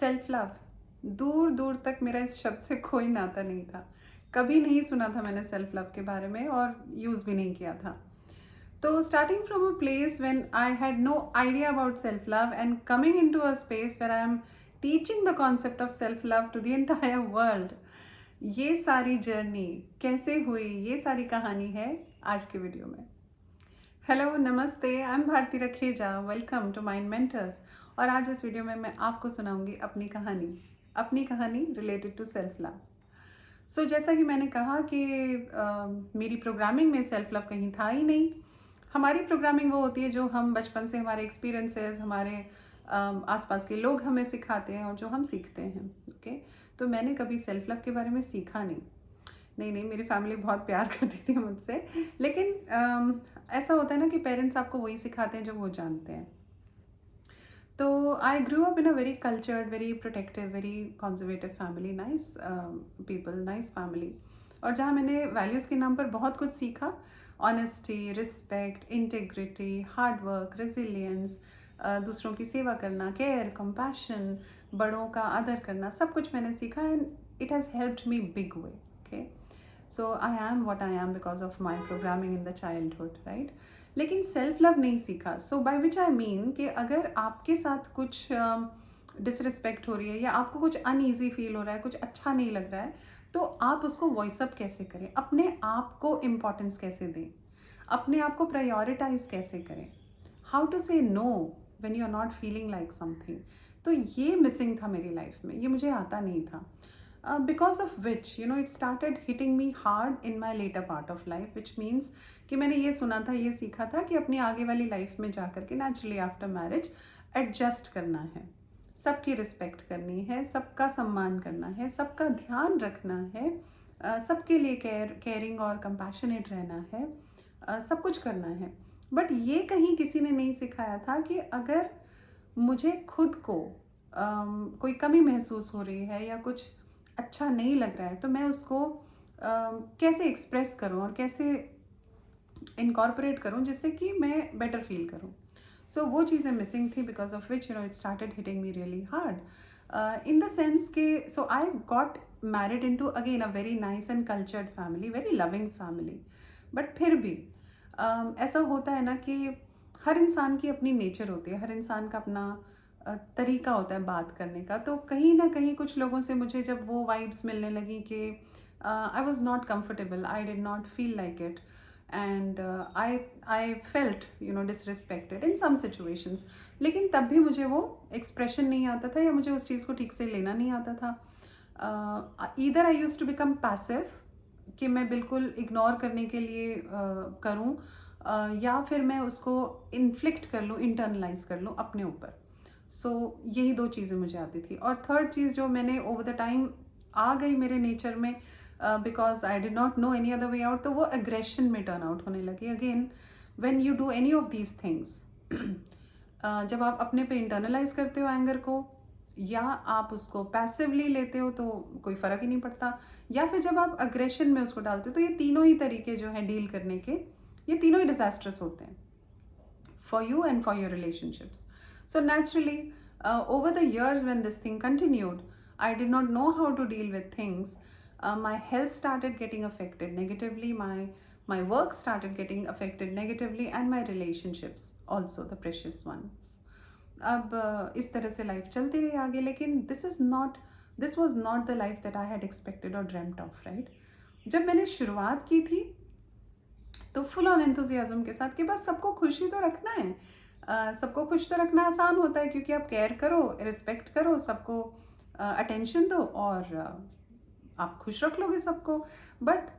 Self love, दूर दूर तक मेरा इस शब्द से कोई नाता नहीं था। कभी नहीं सुना था मैंने सेल्फ लव के बारे में और यूज़ भी नहीं किया था। तो starting from a place when I had no idea about self love and coming into a space where I am teaching the concept of self love to the entire world, ये सारी journey कैसे हुई, ये सारी कहानी है आज के वीडियो में। हेलो, नमस्ते, I am Bharti Rakheja, welcome to mind mentors. और आज इस वीडियो में मैं आपको सुनाऊंगी अपनी कहानी रिलेटेड टू सेल्फ लव। सो जैसा कि मैंने कहा कि मेरी प्रोग्रामिंग में सेल्फ लव कहीं था ही नहीं। हमारी प्रोग्रामिंग वो होती है जो हम बचपन से, हमारे एक्सपीरियंसेस, हमारे आसपास के लोग हमें सिखाते हैं और जो हम सीखते हैं। ओके, तो मैंने कभी सेल्फ लव के बारे में सीखा नहीं, मेरी फैमिली बहुत प्यार करती थी मुझसे। लेकिन ऐसा होता है ना कि पेरेंट्स आपको वही सिखाते हैं जो वो जानते हैं। तो I grew up in a very cultured, very protective, very conservative family, nice people, nice family. और जहाँ मैंने वैल्यूज़ के नाम पर बहुत कुछ सीखा, honesty, respect, integrity, hard work, resilience, दूसरों की सेवा करना, केयर, कंपैशन, बड़ों का आदर करना, सब कुछ मैंने सीखा and it has helped me big way. Okay, so I am what I am because of my programming in the childhood, right. लेकिन सेल्फ लव नहीं सीखा। सो बाय विच आई मीन कि अगर आपके साथ कुछ डिसरिस्पेक्ट हो रही है या आपको कुछ अनईजी फील हो रहा है, कुछ अच्छा नहीं लग रहा है, तो आप उसको वॉइस अप कैसे करें, अपने आप को इम्पोर्टेंस कैसे दें, अपने आप को प्रायोरिटाइज कैसे करें, how to say no when you are not feeling like something. तो ये मिसिंग था मेरी लाइफ में, ये मुझे आता नहीं था। Because of which it started hitting me hard in my later part of life, which means कि मैंने ये सुना था, ये सीखा था कि अपनी आगे वाली लाइफ में जा कर के नेचुरली आफ्टर मैरिज एडजस्ट करना है, सबकी रिस्पेक्ट करनी है, सबका सम्मान करना है, सबका ध्यान रखना है, सबके लिए केयरिंग और कंपैशनेट रहना है, सब कुछ करना है। बट ये कहीं किसी ने नहीं सिखाया था कि अगर मुझे खुद को कोई कमी महसूस हो रही है या कुछ अच्छा नहीं लग रहा है, तो मैं उसको कैसे एक्सप्रेस करूं और कैसे इनकॉर्पोरेट करूं जिससे कि मैं बेटर फील करूं। सो वो चीज़ें मिसिंग थी, because of which it started hitting me really hard in the sense के so I got married into again a very nice and cultured family, very loving family. But फिर भी ऐसा होता है ना कि हर इंसान की अपनी नेचर होती है, हर इंसान का अपना तरीका होता है बात करने का। तो कहीं ना कहीं कुछ लोगों से मुझे जब वो वाइब्स मिलने लगी कि I was not comfortable, I did not feel like it, and I felt disrespected in some situations. लेकिन तब भी मुझे वो एक्सप्रेशन नहीं आता था या मुझे उस चीज़ को ठीक से लेना नहीं आता था। Either I use to become passive, कि मैं बिल्कुल इग्नोर करने के लिए करूं, या फिर मैं उसको इन्फ्लिक्ट कर लूँ, इंटरनलाइज कर लूँ अपने ऊपर। सो यही दो चीज़ें मुझे आती थी। और थर्ड चीज़ जो मैंने ओवर द टाइम आ गई मेरे नेचर में, because I did not know any other way out, तो वो एग्रेशन में टर्न आउट होने लगी। Again when you do any of these things, जब आप अपने पे इंटरनलाइज करते हो एंगर को, या आप उसको पैसिवली लेते हो तो कोई फ़र्क ही नहीं पड़ता, या फिर जब आप अग्रेशन में उसको डालते हो, तो ये तीनों ही तरीके जो हैं डील करने के, ये तीनों ही डिजास्ट्रस होते हैं for you and for your relationships. So naturally, over the years when this thing continued, I did not know how to deal with things. My health started getting affected negatively, my work started getting affected negatively, and my relationships also, the precious ones. अब इस तरह से life चलती रही आगे, लेकिन this was not the life that I had expected और dreamed of, right. जब मैंने शुरुआत की थी तो फुल ऑन एंथुजियाज्म के साथ कि बस सबको खुशी तो रखना है। सबको खुश तो रखना आसान होता है, क्योंकि आप केयर करो, रिस्पेक्ट करो, सबको अटेंशन दो और आप खुश रख लोगे सबको। But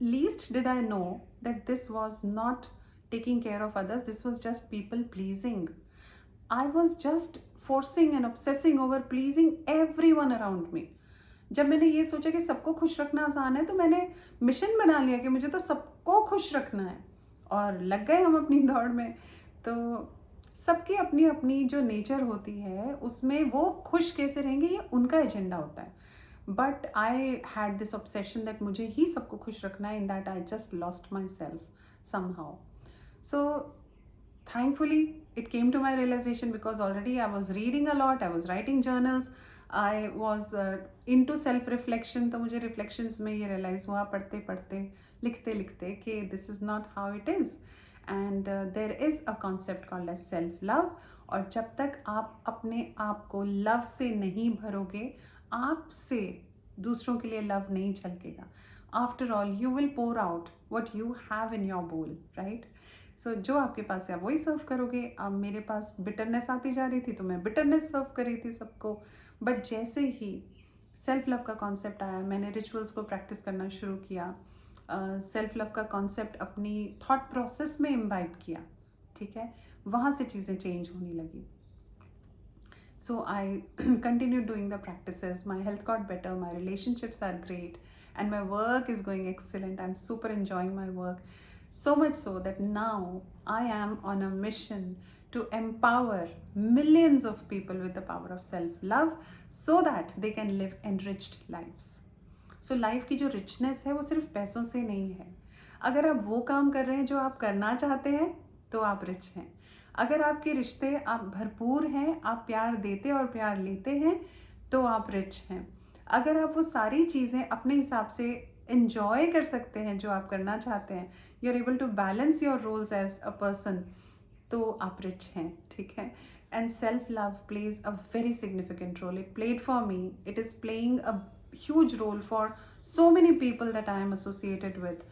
least did I know that this was not taking care of others, this was just people pleasing. I was just forcing and obsessing over pleasing every one around me. जब मैंने ये सोचा कि सबको खुश रखना आसान है, तो मैंने मिशन बना लिया कि मुझे तो सबको खुश रखना है, और लग गए हम अपनी दौड़ में। तो सबकी अपनी अपनी जो नेचर होती है, उसमें वो खुश कैसे रहेंगे ये उनका एजेंडा होता है। But I had this obsession that मुझे ही सबको खुश रखना है, in that I just lost my self somehow. So thankfully it came to my realization because already I was reading a lot, I was writing journals, I was into self reflection. तो मुझे reflections में ये realize हुआ पढ़ते पढ़ते लिखते लिखते कि this is not how it is, and there is a concept called as self love. और जब तक आप अपने आप को love से नहीं भरोगे, आपसे दूसरों के लिए love नहीं छलकेगा. After all, you will pour out what you have in your bowl, right? सो जो आपके पास है आप वही सर्व करोगे. अब मेरे पास बिटरनेस आती जा रही थी तो मैं बिटरनेस सर्व कर रही थी सबको. बट जैसे ही सेल्फ लव का कॉन्सेप्ट आया, मैंने रिचुअल्स को प्रैक्टिस करना शुरू किया, सेल्फ लव का कॉन्सेप्ट अपनी थॉट प्रोसेस में इम्बाइब किया, ठीक है, वहाँ से चीज़ें चेंज होने लगी. So I continued doing the practices. My health got better, my relationships are great, and my work is going excellent. I'm super enjoying my work. So much so that now I am on a mission to empower millions of people with the power of self-love so that they can live enriched lives. So life की जो richness है वो सिर्फ पैसों से नहीं है. अगर आप वो काम कर रहे हैं जो आप करना चाहते हैं तो आप रिच हैं. अगर आपके रिश्ते आप भरपूर हैं, आप प्यार देते और प्यार लेते हैं तो आप रिच हैं. अगर आप वो सारी चीज़ें अपने हिसाब से enjoy कर सकते हैं जो आप करना चाहते हैं, you are able to balance your roles as a person, तो आप रिच हैं, ठीक है. And self love plays a very significant role. It played for me, it is playing a huge role for so many people that I am associated with,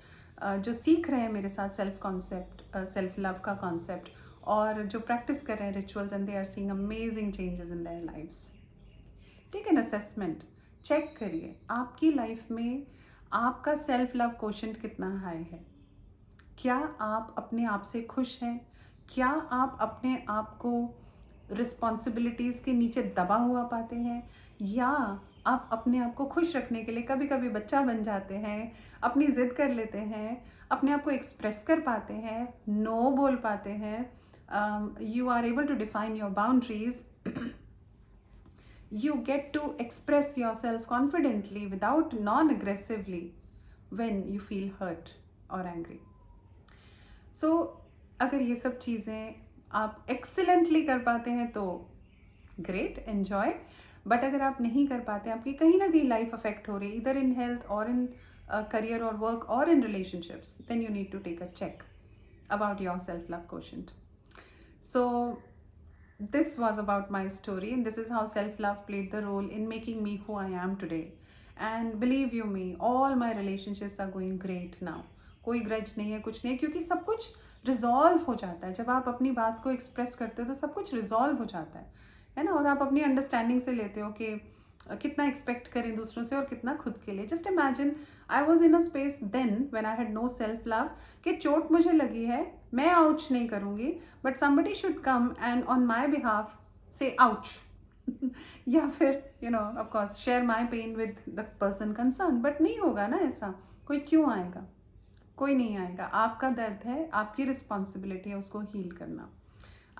जो सीख रहे हैं मेरे साथ सेल्फ कॉन्सेप्ट, सेल्फ लव का कॉन्सेप्ट, और जो प्रैक्टिस कर रहे हैं rituals, and they are seeing amazing changes in their lives. Take an assessment, check करिए आपकी लाइफ में आपका सेल्फ लव कोशेंट कितना हाई है. क्या आप अपने आप से खुश हैं? क्या आप अपने आप को रिस्पॉन्सिबिलिटीज़ के नीचे दबा हुआ पाते हैं, या आप अपने आप को खुश रखने के लिए कभी कभी बच्चा बन जाते हैं, अपनी ज़िद कर लेते हैं, अपने आप को एक्सप्रेस कर पाते हैं, नो बोल पाते हैं, you are able to define your boundaries, you get to express yourself confidently without non-aggressively when you feel hurt or angry. So अगर ये सब चीज़ें आप एक्सीलेंटली कर पाते हैं तो ग्रेट, एन्जॉय. बट अगर आप नहीं कर पाते, आपकी कहीं ना कहीं लाइफ अफेक्ट हो रही है, इधर इन हेल्थ और इन करियर और वर्क और in relationships, then you need to take a check about your self love quotient. So this was about my story, and this is how self-love played the role in making me who I am today. And believe you me, all my relationships are going great now. कोई grudge नहीं है, कुछ नहीं, क्योंकि सब कुछ resolve हो जाता है. जब आप अपनी बात को एक्सप्रेस करते हो तो सब कुछ रिजॉल्व हो जाता है ना. और आप अपनी अंडरस्टैंडिंग से लेते हो कि कितना एक्सपेक्ट करें दूसरों से और कितना खुद के लिए. Just imagine, I was in a space then when I had no self love, कि चोट मुझे लगी है, मैं आउच नहीं करूँगी, but somebody should come and on my behalf से आउच या फिर you know of course share my pain with the person concerned. But नहीं होगा ना ऐसा. कोई क्यों आएगा? कोई नहीं आएगा. आपका दर्द है, आपकी रिस्पॉन्सिबिलिटी है उसको हील करना.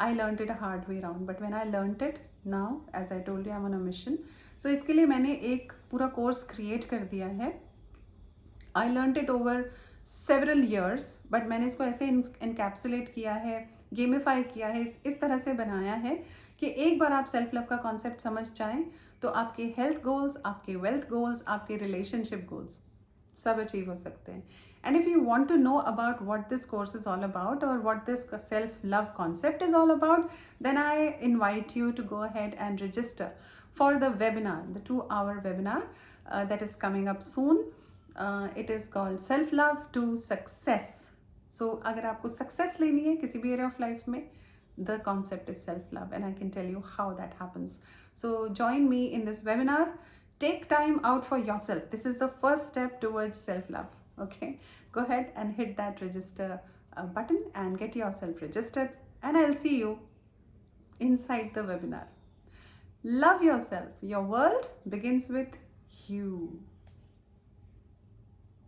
I learned it a hard way around, but when I learned it now, as I told you, I'm on a mission. So इसके लिए मैंने एक पूरा कोर्स क्रिएट कर दिया है. I learned it over several years, but मैंने इसको ऐसे इनकैप्सुलेट किया है, गेमिफाई किया है, इस तरह से बनाया है कि एक बार आप सेल्फ लव का कॉन्सेप्ट समझ जाएं तो आपके हेल्थ गोल्स, आपके वेल्थ गोल्स, आपके रिलेशनशिप गोल्स सब अचीव हो सकते हैं. And if you want to know about what this course is all about, or what this self-love concept is all about, then I invite you to go ahead and register for the webinar, the 2-hour webinar that is coming up soon. It is called Self-Love to Success. So अगर आपको success लेनी है किसी भी area of life में, the concept is self-love, and I can tell you how that happens. So join me in this webinar. Take time out for yourself. This is the first step towards self-love. Okay, go ahead and hit that register button and get yourself registered, and I'll see you inside the webinar. Love yourself. Your world begins with you.